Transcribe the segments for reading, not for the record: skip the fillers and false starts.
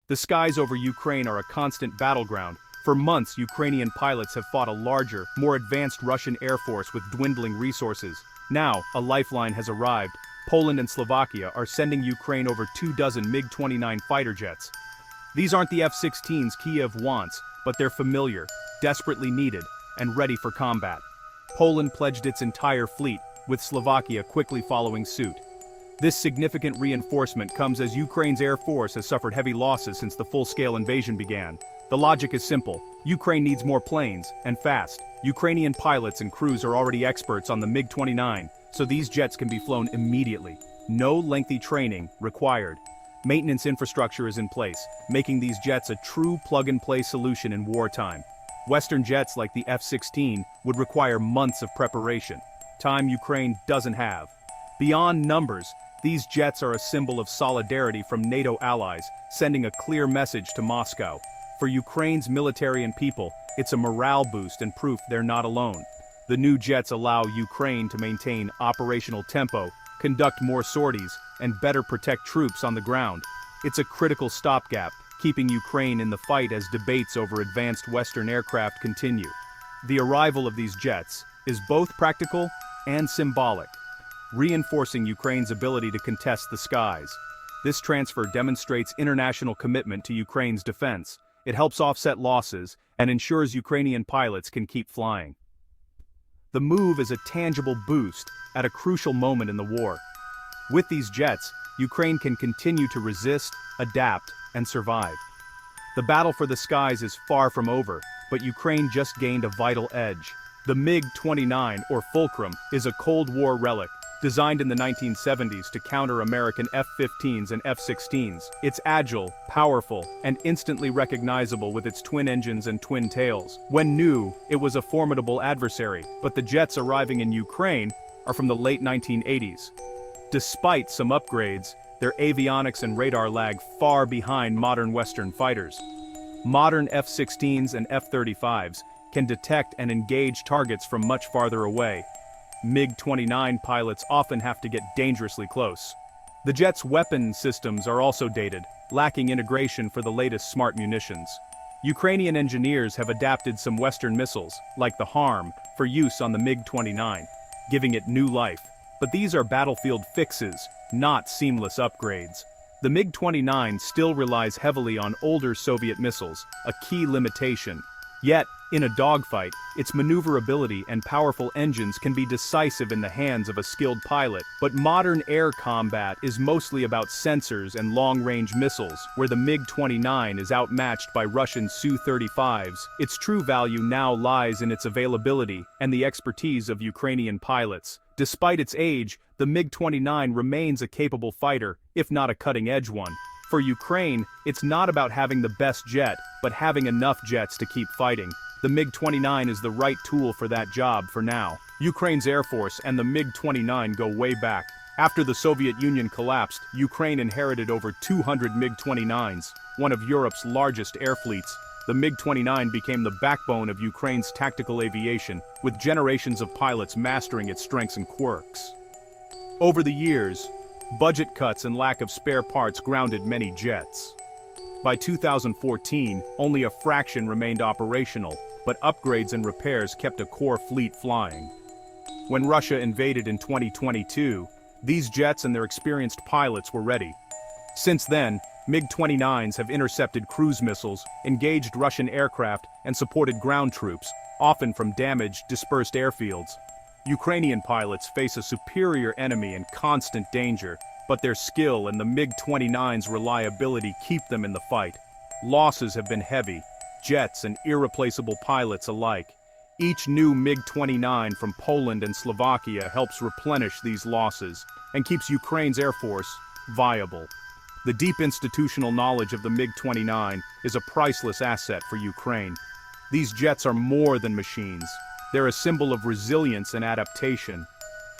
The skies over Ukraine are a constant battleground. For months, Ukrainian pilots have fought a larger, more advanced Russian Air Force with dwindling resources. Now, a lifeline has arrived. Poland and Slovakia are sending Ukraine over 24 MiG-29 fighter jets. These aren't the F-16s Kiev wants, but they're familiar, desperately needed, and ready for combat. Poland pledged its entire fleet, with Slovakia quickly following suit. This significant reinforcement comes as Ukraine's Air Force has suffered heavy losses since the full-scale invasion began. The logic is simple. Ukraine needs more planes, and fast. Ukrainian pilots and crews are already experts on the MiG-29, so these jets can be flown immediately. No lengthy training required. Maintenance infrastructure is in place, making these jets a true plug-and-play solution in wartime. Western jets like the F-16 would require months of preparation, time Ukraine doesn't have. Beyond numbers, these jets are a symbol of solidarity from NATO allies, sending a clear message to Moscow. For Ukraine's military and people, it's a morale boost and proof they're not alone. The new jets allow Ukraine to maintain operational tempo, conduct more sorties, and better protect troops on the ground. It's a critical stopgap, keeping Ukraine in the fight as debates over advanced Western aircraft continue. The arrival of these jets is both practical and symbolic, reinforcing Ukraine's ability to contest the skies. This transfer demonstrates international commitment to Ukraine's defense. It helps offset losses and ensures Ukrainian pilots can keep flying. The move is a tangible boost at a crucial moment in the war. With these jets, Ukraine can continue to resist, adapt, and survive. The battle for the skies is far from over, but Ukraine just gained a vital edge. The MiG-29, or Fulcrum, is a Cold War relic, designed in the 1970s to counter American F-15s and F-16s. It's agile, powerful, and instantly recognizable with its twin engines and twin tails. When new, it was a formidable adversary, but the jets arriving in Ukraine are from the late 1980s. Despite some upgrades, their avionics and radar lag far behind modern Western fighters. Modern F-16s and F-35s can detect and engage targets from much farther away. MiG-29 pilots often have to get dangerously close. The jet's weapon systems are also dated, lacking integration for the latest smart munitions. Ukrainian engineers have adapted some Western missiles, like the HARM, for use on the MiG-29, giving it new life. But these are battlefield fixes, not seamless upgrades. The MiG-29 still relies heavily on older Soviet missiles, a key limitation. Yet, in a dogfight, its maneuverability and powerful engines can be decisive in the hands of a skilled pilot. But modern air combat is mostly about sensors and long-range missiles, where the MiG-29 is outmatched by Russian Su-35s. Its true value now lies in its availability and the expertise of Ukrainian pilots. Despite its age, the MiG-29 remains a capable fighter, if not a cutting-edge one. For Ukraine, it's not about having the best jet, but having enough jets to keep fighting. The MiG-29 is the right tool for that job for now. Ukraine's Air Force and the MiG-29 go way back. After the Soviet Union collapsed, Ukraine inherited over 200 MiG-29s, one of Europe's largest air fleets. The MiG-29 became the backbone of Ukraine's tactical aviation, with generations of pilots mastering its strengths and quirks. Over the years, budget cuts and lack of spare parts grounded many jets. By 2014, only a fraction remained operational, but upgrades and repairs kept a core fleet flying. When Russia invaded in 2022, these jets and their experienced pilots were ready. Since then, MiG-29s have intercepted cruise missiles, engaged Russian aircraft, and supported ground troops, often from damaged, dispersed airfields. Ukrainian pilots face a superior enemy in constant danger, but their skill and the MiG-29's reliability keep them in the fight. Losses have been heavy, jets and irreplaceable pilots alike. Each new MiG-29 from Poland and Slovakia helps replenish these losses and keeps Ukraine's Air Force viable. The deep institutional knowledge of the MiG-29 is a priceless asset for Ukraine. These jets are more than machines. They're a symbol of resilience and adaptation.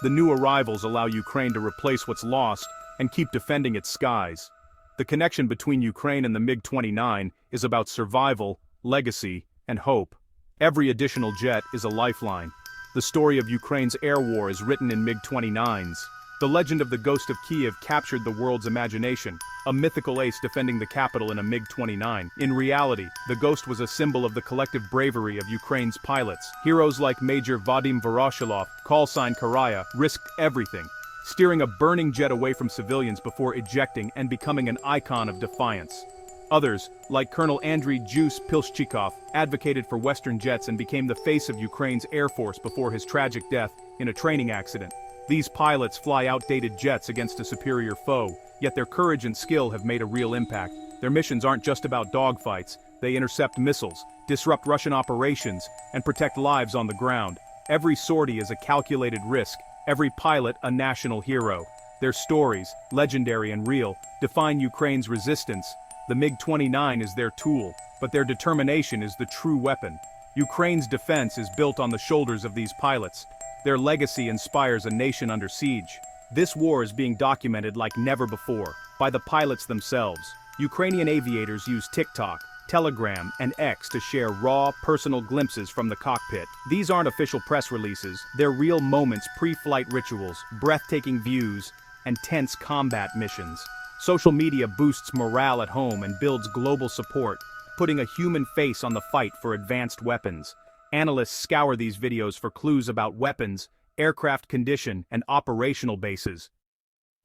The new arrivals allow Ukraine to replace what's lost and keep defending its skies. The connection between Ukraine and the MiG-29 is about survival, legacy, and hope. Every additional jet is a lifeline. The story of Ukraine's air war is written in MiG-29s. The legend of the Ghost of Kiev captured the world's imagination, a mythical ace defending the capital in a MiG-29. In reality, the Ghost was a symbol of the collective bravery of Ukraine's pilots. Heroes like Major Vadim Voroshilov, callsign Karaya, risked everything, steering a burning jet away from civilians before ejecting and becoming an icon of defiance. Others, like Colonel Andriy Juice Pilshchikov, advocated for Western jets and became the face of Ukraine's Air Force before his tragic death in a training accident. These pilots fly outdated jets against a superior foe, yet their courage and skill have made a real impact. Their missions aren't just about dogfights, they intercept missiles, disrupt Russian operations, and protect lives on the ground. Every sortie is a calculated risk, every pilot a national hero. Their stories, legendary and real, define Ukraine's resistance. The MiG-29 is their tool, but their determination is the true weapon. Ukraine's defense is built on the shoulders of these pilots. Their legacy inspires a nation under siege. This war is being documented like never before, by the pilots themselves. Ukrainian aviators use TikTok, Telegram, and X to share raw, personal glimpses from the cockpit. These aren't official press releases, they're real moments, pre-flight rituals, breathtaking views, and tense combat missions. Social media boosts morale at home and builds global support, putting a human face on the fight for advanced weapons. Analysts scour these videos for clues about weapons, aircraft condition, and operational bases.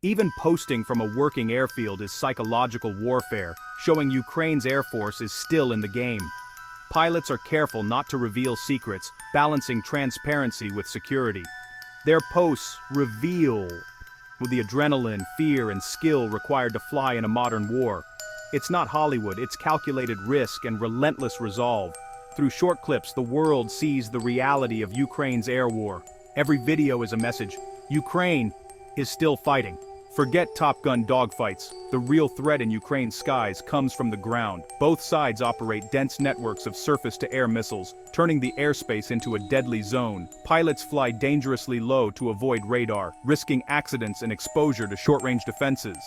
Even posting from a working airfield is psychological warfare, showing Ukraine's Air Force is still in the game. Pilots are careful not to reveal secrets, balancing transparency with security. Their posts reveal with the adrenaline, fear, and skill required to fly in a modern war. It's not Hollywood, it's calculated risk and relentless resolve. Through short clips, the world sees the reality of Ukraine's air war. Every video is a message. Ukraine is still fighting. Forget Top Gun dogfights. The real threat in Ukraine's skies comes from the ground. Both sides operate dense networks of surface-to-air missiles, turning the airspace into a deadly zone. Pilots fly dangerously low to avoid radar, risking accidents and exposure to short-range defenses.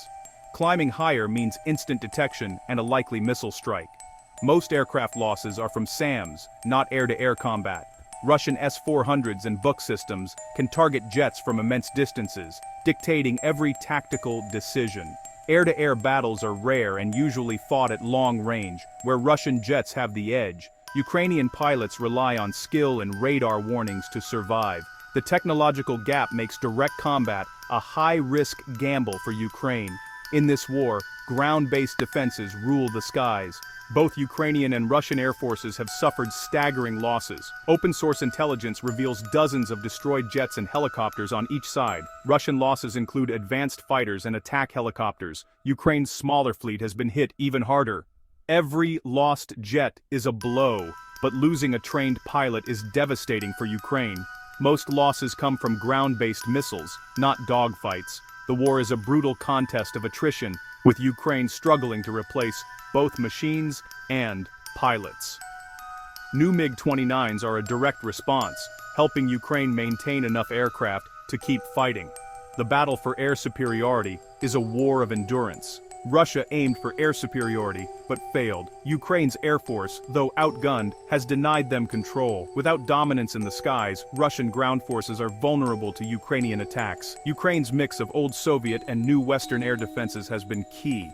Climbing higher means instant detection and a likely missile strike. Most aircraft losses are from SAMs, not air-to-air combat. Russian S-400s and Buk systems can target jets from immense distances, dictating every tactical decision. Air-to-air battles are rare and usually fought at long range, where Russian jets have the edge. Ukrainian pilots rely on skill and radar warnings to survive. The technological gap makes direct combat a high-risk gamble for Ukraine. In this war, ground-based defenses rule the skies. Both Ukrainian and Russian air forces have suffered staggering losses. Open-source intelligence reveals dozens of destroyed jets and helicopters on each side. Russian losses include advanced fighters and attack helicopters. Ukraine's smaller fleet has been hit even harder. Every lost jet is a blow, but losing a trained pilot is devastating for Ukraine. Most losses come from ground-based missiles, not dogfights. The war is a brutal contest of attrition, with Ukraine struggling to replace both machines and pilots. New MiG-29s are a direct response, helping Ukraine maintain enough aircraft to keep fighting. The battle for air superiority is a war of endurance. Russia aimed for air superiority, but failed. Ukraine's air force, though outgunned, has denied them control. Without dominance in the skies, Russian ground forces are vulnerable to Ukrainian attacks. Ukraine's mix of old Soviet and new Western air defenses has been key.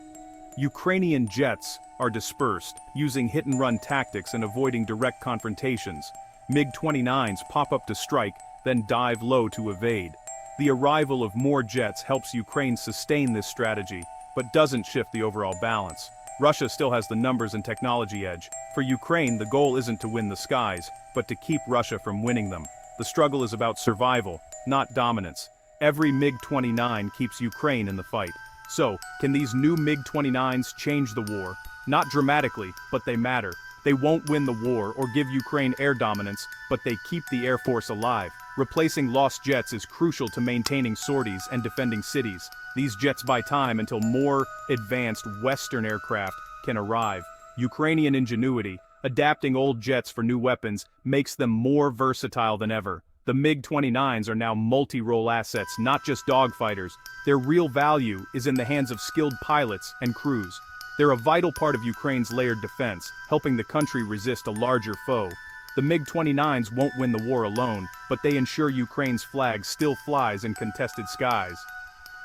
Ukrainian jets are dispersed, using hit-and-run tactics and avoiding direct confrontations. MiG-29s pop up to strike, then dive low to evade. The arrival of more jets helps Ukraine sustain this strategy, but doesn't shift the overall balance. Russia still has the numbers and technology edge. For Ukraine, the goal isn't to win the skies, but to keep Russia from winning them. The struggle is about survival, not dominance. Every MiG-29 keeps Ukraine in the fight. So, can these new MiG-29s change the war? Not dramatically, but they matter. They won't win the war or give Ukraine air dominance, but they keep the Air Force alive. Replacing lost jets is crucial to maintaining sorties and defending cities. These jets buy time until more advanced Western aircraft can arrive. Ukrainian ingenuity, adapting old jets for new weapons, makes them more versatile than ever. The MiG-29s are now multi-role assets, not just dogfighters. Their real value is in the hands of skilled pilots and crews. They're a vital part of Ukraine's layered defense, helping the country resist a larger foe. The MiG-29s won't win the war alone, but they ensure Ukraine's flag still flies in contested skies.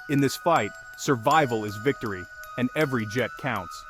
In this fight, survival is victory, and every jet counts.